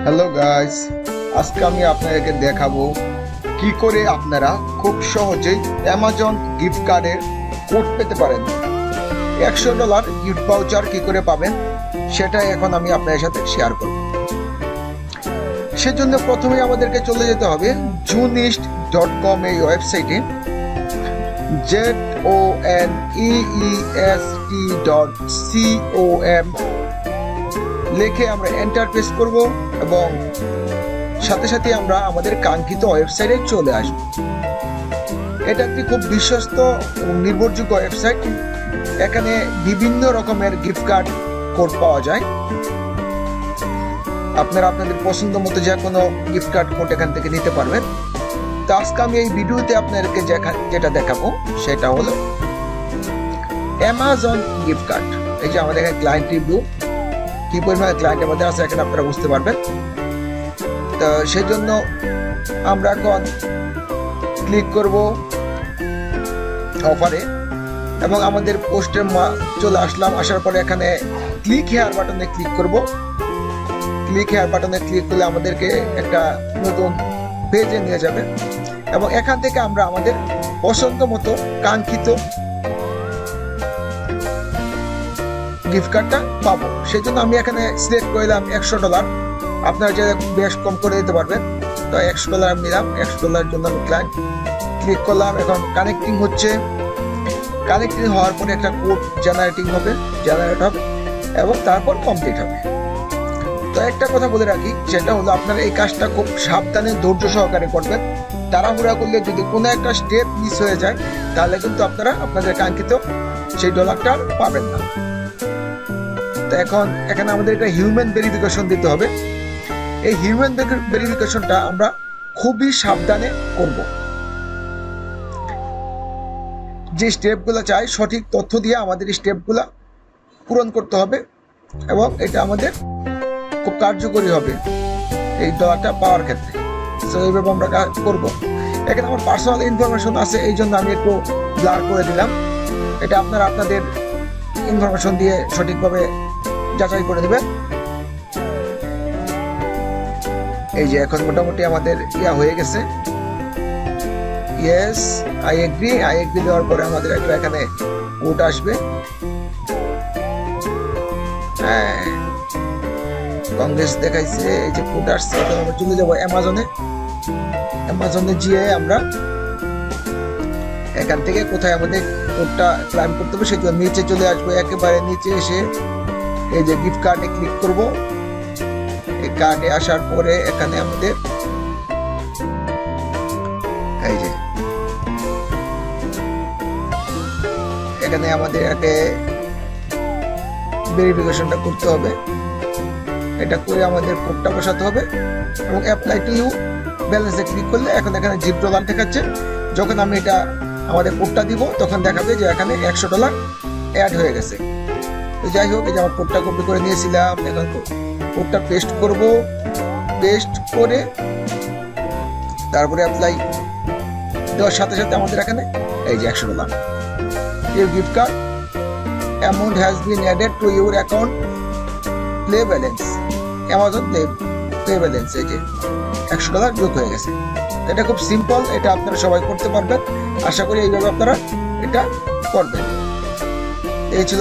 Hello guys, আজকে আমি আপনাদেরকে দেখাবো কি করে আপনারা খুব সহজেই অ্যামাজন গিফট কার্ডের কোড পেতে পারেন। $100 গিফট ভাউচার কি করে পাবেন সেটাই এখন আমি আপনাদের সাথে শেয়ার করব। সেজন্য প্রথমে আমাদেরকে চলে যেতে হবে juneist.com এই ওয়েবসাইটে। JONEEST.com লিখে আমরা এন্টার প্রেস করব এবং সাথে সাথে আমরা আমাদের কাঙ্ক্ষিত ওয়েবসাইটে চলে আসব। এটা একটি খুব বিশ্বস্ত ও নির্ভরযোগ্য ওয়েবসাইট। এখানে বিভিন্ন রকমের গিফট কার্ড কোড পাওয়া যায়। আপনারা আপনাদের পছন্দ মতো যে কোনো গিফট কার্ড কোড এখান থেকে নিতে পারবেন। তো আজকে আমি এই ভিডিওতে আপনাদেরকে যেটা দেখাবো সেটা হলো অ্যামাজন গিফট কার্ড। এই যে আমাদের এখানে ক্লায়েন্ট রিভিউ কি পরিমাণে ক্লায়েন্টের মধ্যে আছে এখানে আপনারা বুঝতে পারবেন। তো সেই জন্য আমরা এখন ক্লিক করব অফারে এবং আমাদের পোস্টে চলে আসলাম। আসার পরে এখানে ক্লিক হেয়ার বাটনে ক্লিক করব। ক্লিক হেয়ার বাটনে ক্লিক করলে আমাদেরকে একটা নতুন পেজে নিয়ে যাবে এবং এখান থেকে আমরা আমাদের পছন্দ মতো কাঙ্ক্ষিত গিফট কার্ডটা পাবো। সেই জন্য আমি এখানে সিলেক্ট করলাম $100। আপনারা যে বেশ কম করে দিতে পারবেন। তো $100 আমি নিলাম। $100 জন্য আমি ক্লিক করলাম। এখন কানেক্টিং হচ্ছে। কানেক্টিং হওয়ার পরে একটা কোড জেনারেট হবে এবং তারপর কমপ্লিট হবে। তো একটা কথা বলে রাখি, সেটা হলো আপনারা এই কাজটা খুব সাবধানে ধৈর্য সহকারে করবেন। তাড়াহুড়া করলে যদি কোনো একটা স্টেপ মিস হয়ে যায় তাহলে কিন্তু আপনারা আপনাদের কাঙ্ক্ষিত সেই ডলারটা পাবেন না। তো এখন এখানে আমাদের একটা হিউম্যান ভেরিফিকেশন দিতে হবে। এই হিউম্যান ভেরিফিকেশনটা আমরা খুবই সাবধানে করব। যে স্টেপগুলো চাই সঠিক তথ্য দিয়ে আমাদের স্টেপগুলো পূরণ করতে হবে এবং এটা আমাদের খুব কার্যকরী হবে এই ডলারটা পাওয়ার ক্ষেত্রে। তো এইভাবে আমরা করব। এখানে আমার পার্সোনাল ইনফরমেশন আছে, এই জন্য আমি একটু ব্লার করে দিলাম। এটা আপনারা আপনাদের ইনফরমেশন দিয়ে সঠিকভাবে যাচাই করে দেবেন। এই যে এখন মোটামুটি আমাদের হয়ে গেছে। ইয়েস, আই এগ্রি দেওয়ার পরে আমাদের একটা এখানে কোড আসবে। হ্যাঁ, কংগ্রেস দেখাইছে। এই যে কোড আসছে, এখন আমরা চলে যাবো অ্যামাজনে গিয়ে আমরা এখান থেকে কোথায় আমাদের কোডটা ক্লাইম করতে হবে সেটা নিচে চলে আসবো। একেবারে নিচে এসে এই যে গিফট কার্ডে ক্লিক করব। এই কার্ডে আসার পরে এখানে আমাদের এই যে এখানে আমাদের একটা ভেরিফিকেশনটা করতে হবে। এটা করে আমাদের কোডটা বসাতে হবে এবং অ্যাপ্লাই টু ইউ ব্যালেন্সে ক্লিক করলে এখন এখানে $0 দেখাচ্ছে। যখন আমি এটা আমাদের কোডটা দিব তখন দেখাবে যে এখানে $100 অ্যাড হয়ে গেছে। তো যাই হোক, এই যে আমার কোডটা কপি করে নিয়েছিলাম। এখন কোডটা পেস্ট করব। পেস্ট করে তারপরে অ্যাপ্লাই দেওয়ার সাথে সাথে আমাদের এখানে এই যে $100 your gift card amount has been added to your account play balance Amazon play balance. এই যে $100 যোগ হয়ে গেছে। এটা খুব সিম্পল, এটা আপনারা সবাই করতে পারবেন। আশা করি এইভাবে আপনারা এটা করবেন। এই ছিল